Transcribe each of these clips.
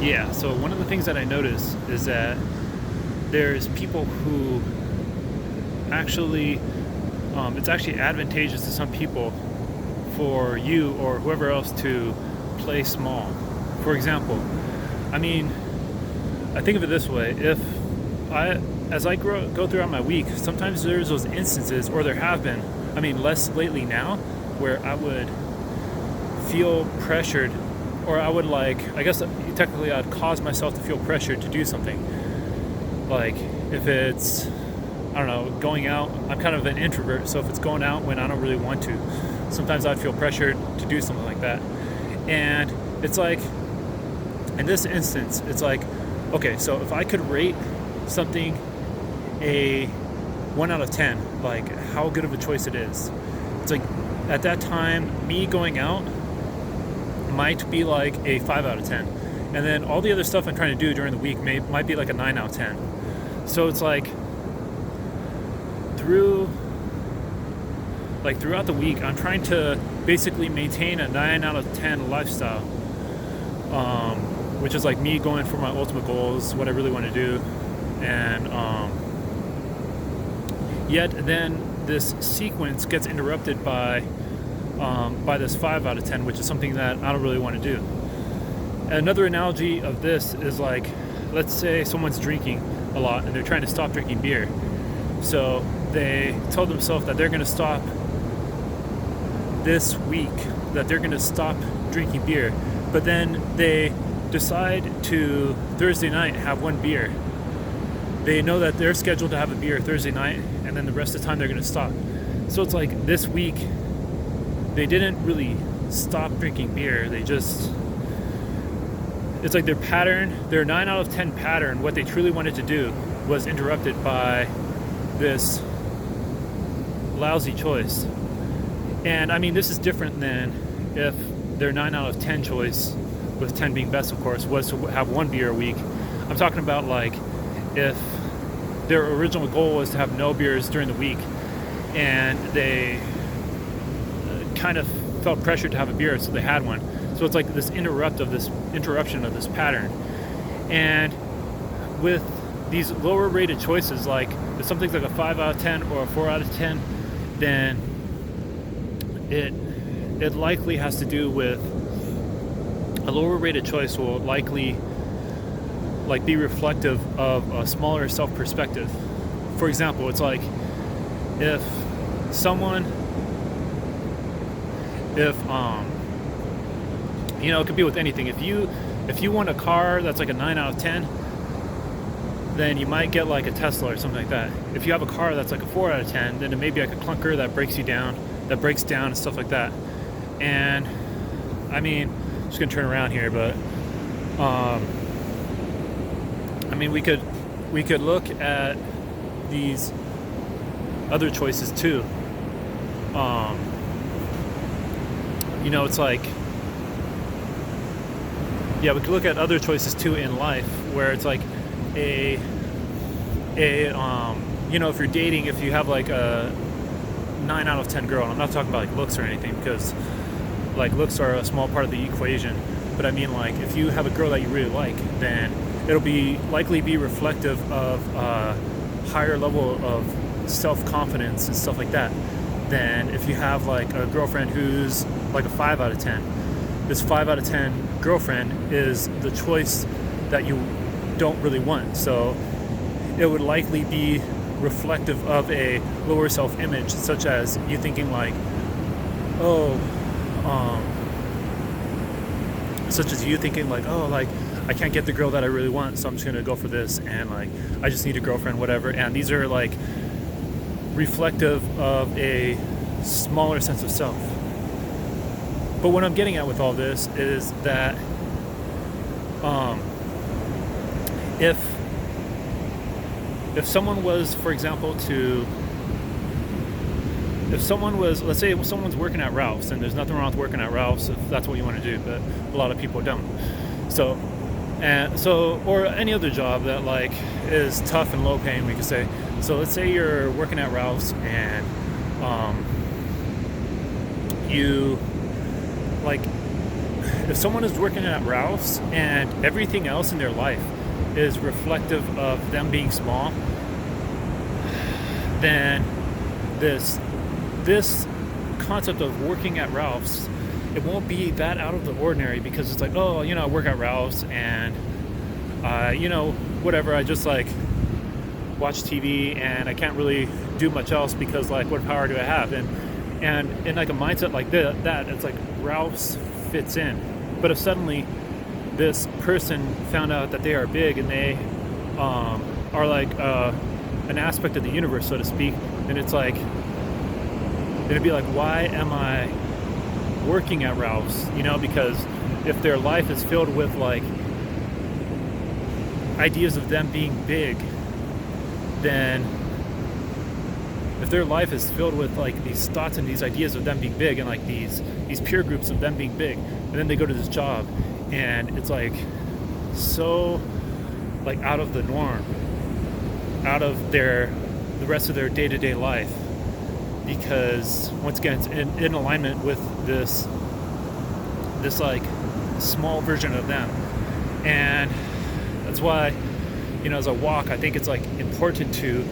Yeah, so one of the things that I notice is that there's people who actually, it's actually advantageous to some people for you or whoever else to play small. For example, I mean, I think of it this way: if I, as I go throughout my week, sometimes there's those instances, or there have been. I mean, less lately now, where I would feel pressured, or I would I guess technically I'd cause myself to feel pressured to do something. Like if it's, I don't know, going out. I'm kind of an introvert, so if it's going out when I don't really want to, sometimes I'd feel pressured to do something like that. And it's like, in this instance, it's like, okay, so if I could rate something a 1 out of 10, like how good of a choice it is, it's like at that time, me going out might be like a 5 out of 10. And then all the other stuff I'm trying to do during the week might be like a 9 out of 10. So it's like throughout the week, I'm trying to basically maintain a 9 out of 10 lifestyle, which is like me going for my ultimate goals, what I really want to do. And yet then this sequence gets interrupted by this 5 out of 10, which is something that I don't really want to do. Another analogy of this is like, let's say someone's drinking a lot and they're trying to stop drinking beer. So they tell themselves that they're going to stop this week, that they're going to stop drinking beer, but then they decide to Thursday night have one beer. They know that they're scheduled to have a beer Thursday night, and then the rest of the time they're going to stop. So it's like this week they didn't really stop drinking beer. It's like their 9 out of 10 pattern, what they truly wanted to do, was interrupted by this lousy choice. And I mean, this is different than if their 9 out of 10 choice, with 10 being best, of course, was to have one beer a week. I'm talking about like if their original goal was to have no beers during the week, and they kind of felt pressured to have a beer, so they had one. So it's like this interruption of this pattern. And with these lower rated choices, like if something's like a 5 out of 10 or a 4 out of 10, then it likely has to do with a lower rated choice will likely like be reflective of a smaller self perspective. For example, it's like if it could be with anything. If you want a car that's like a 9 out of 10, then you might get like a Tesla or something like that. If you have a car that's like a 4 out of 10, then it may be like a clunker that breaks down and stuff like that. And I mean, I'm just gonna turn around here, but I mean, we could look at these other choices too. It's like, yeah, we could look at other choices too in life, where it's like if you're dating, if you have like a 9 out of 10 girl, and I'm not talking about like looks or anything, because like looks are a small part of the equation, but I mean like if you have a girl that you really like, then it'll likely be reflective of a higher level of self-confidence and stuff like that than if you have like a girlfriend who's like a 5 out of 10. This 5 out of 10 girlfriend is the choice that you don't really want, so it would likely be reflective of a lower self-image, such as you thinking like, I can't get the girl that I really want, so I'm just gonna go for this, and like I just need a girlfriend, whatever. And these are like reflective of a smaller sense of self. But what I'm getting at with all this is that if someone was, for example, let's say someone's working at Ralph's, and there's nothing wrong with working at Ralph's if that's what you want to do, but a lot of people don't. So, or any other job that like is tough and low paying, we could say. So let's say you're working at Ralph's, and if someone is working at Ralph's and everything else in their life is reflective of them being small, then this concept of working at Ralph's, it won't be that out of the ordinary, because it's like, oh, I work at Ralph's and whatever, I just like watch TV and I can't really do much else because like what power do I have? And in like a mindset like that, it's like Ralph's fits in. But if suddenly this person found out that they are big and they are like an aspect of the universe, so to speak, then it's like, it'd be like, why am I working at Ralph's? Because if their life is filled with like ideas of them being big, then if their life is filled with like these thoughts and these ideas of them being big and like these peer groups of them being big, and then they go to this job and it's like so like out of the norm, out of the rest of their day-to-day life, because once again it's in alignment with this like small version of them. And that's why as I walk, I think it's like important to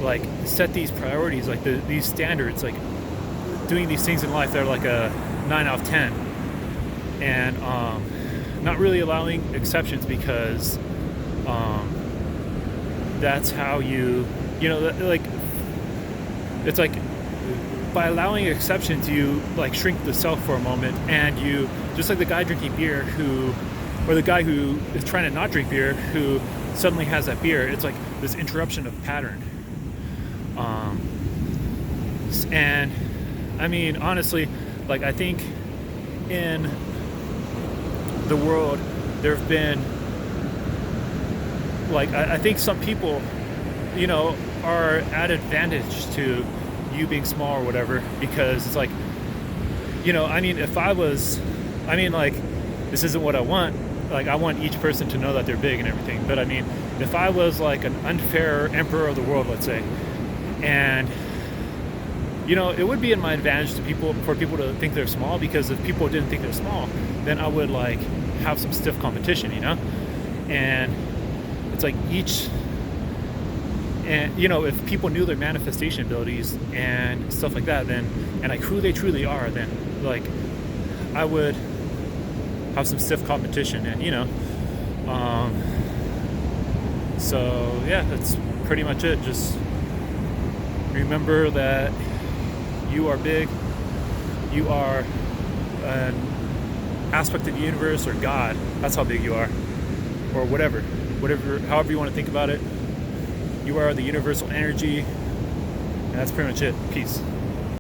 like set these priorities, like these standards, like doing these things in life that are like a 9 out of 10, and not really allowing exceptions, because that's how like it's like by allowing exceptions you like shrink the self for a moment, and you just like the guy drinking beer or the guy who is trying to not drink beer who suddenly has that beer. It's like this interruption of pattern. And I mean, honestly, like I think in the world there have been like I think some people are at advantage to you being small or whatever, because it's like I mean, if I was, I mean, like, this isn't what I want. Like, I want each person to know that they're big and everything. But I mean, if I was like an unfair emperor of the world, let's say, and it would be in my advantage for people to think they're small, because if people didn't think they're small, then I would like have some stiff competition, and it's like if people knew their manifestation abilities and stuff like that, then, and like who they truly are, then like I would have some stiff competition. And so yeah, that's pretty much it. Just remember that you are big. You are an aspect of the universe, or God. That's how big you are, or whatever, however you want to think about it. You are the universal energy, and that's pretty much it. Peace.